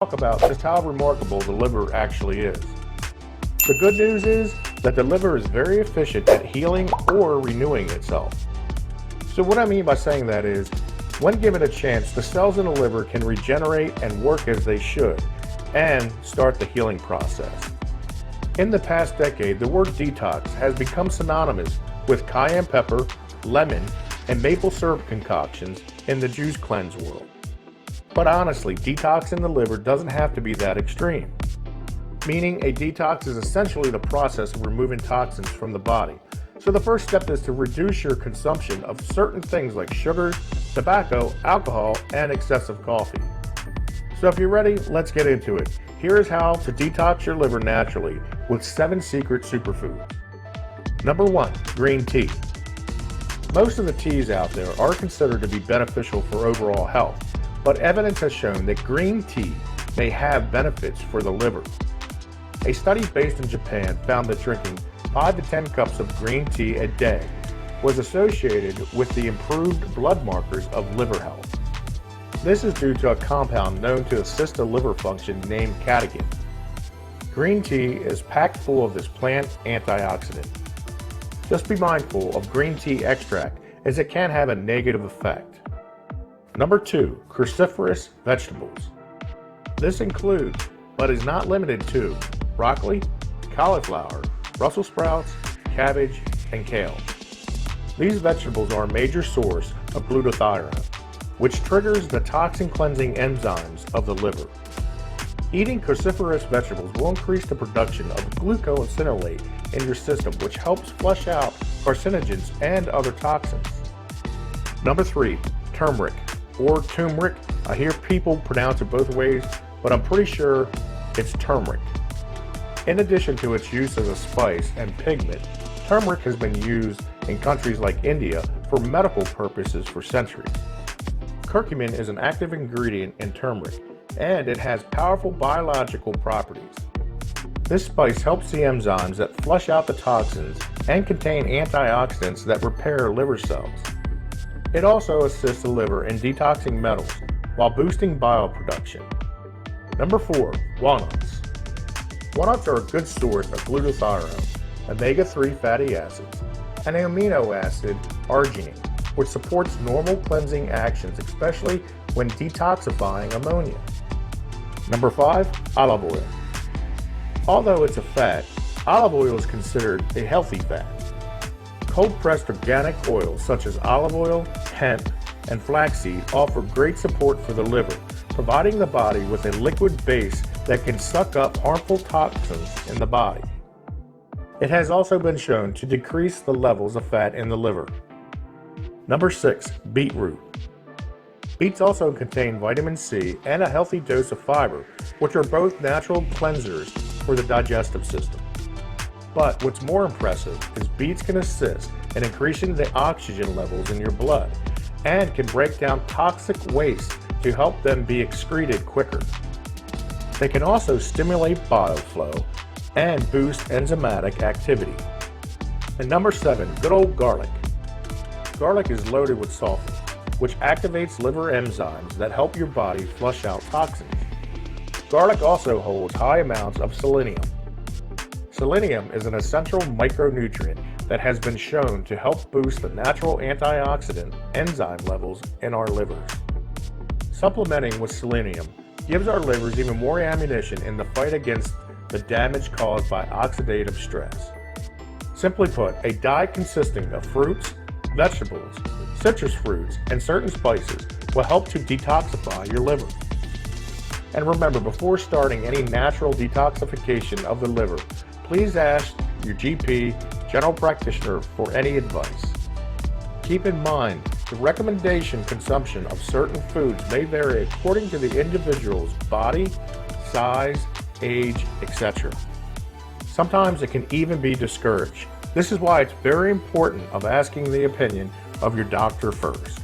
talk about just how remarkable the liver actually is. The good news is that the liver is very efficient at healing or renewing itself. So what I mean by saying that is, when given a chance, the cells in the liver can regenerate and work as they should, and start the healing process. In the past decade, the word detox has become synonymous with cayenne pepper, lemon, and maple syrup concoctions in the juice cleanse world. But honestly, detoxing the liver doesn't have to be that extreme. Meaning a detox is essentially the process of removing toxins from the body. So the first step is to reduce your consumption of certain things like sugars, tobacco, alcohol, and excessive coffee. So if you're ready, let's get into it. Here is how to detox your liver naturally with 7 secret superfoods. Number 1, green tea. Most of the teas out there are considered to be beneficial for overall health, but evidence has shown that green tea may have benefits for the liver. A study based in Japan found that drinking 5 to 10 cups of green tea a day was associated with the improved blood markers of liver health. This is due to a compound known to assist the liver function named catechin. Green tea is packed full of this plant antioxidant. Just be mindful of green tea extract as it can have a negative effect. Number 2, cruciferous vegetables. This includes, but is not limited to, broccoli, cauliflower, Brussels sprouts, cabbage, and kale. These vegetables are a major source of glutathione, which triggers the toxin cleansing enzymes of the liver. Eating cruciferous vegetables will increase the production of glucosinolate in your system, which helps flush out carcinogens and other toxins. Number 3, turmeric, or turmeric. I hear people pronounce it both ways, but I'm pretty sure it's turmeric. In addition to its use as a spice and pigment, turmeric has been used in countries like India for medical purposes for centuries. Curcumin is an active ingredient in turmeric, and it has powerful biological properties. This spice helps the enzymes that flush out the toxins and contain antioxidants that repair liver cells. It also assists the liver in detoxing metals while boosting bile production. Number 4, walnuts. Walnuts are a good source of glutathione, omega-3 fatty acids, and an amino acid arginine, which supports normal cleansing actions, especially when detoxifying ammonia. Number 5, olive oil. Although it's a fat, olive oil is considered a healthy fat. Cold-pressed organic oils such as olive oil, hemp, and flaxseed offer great support for the liver, providing the body with a liquid base that can suck up harmful toxins in the body. It has also been shown to decrease the levels of fat in the liver. Number 6, beetroot. Beets also contain vitamin C and a healthy dose of fiber, which are both natural cleansers for the digestive system. But what's more impressive is beets can assist in increasing the oxygen levels in your blood and can break down toxic waste to help them be excreted quicker. They can also stimulate bile flow and boost enzymatic activity. And number 7, good old garlic. Garlic is loaded with sulfur, which activates liver enzymes that help your body flush out toxins. Garlic also holds high amounts of selenium. Selenium is an essential micronutrient that has been shown to help boost the natural antioxidant enzyme levels in our livers. Supplementing with selenium gives our livers even more ammunition in the fight against the damage caused by oxidative stress. Simply put, a diet consisting of fruits, vegetables, citrus fruits, and certain spices will help to detoxify your liver. And remember, before starting any natural detoxification of the liver, please ask your GP, general practitioner, for any advice. Keep in mind, the recommendation consumption of certain foods may vary according to the individual's body, size, age, etc. Sometimes it can even be discouraged. This is why it's very important of asking the opinion of your doctor first.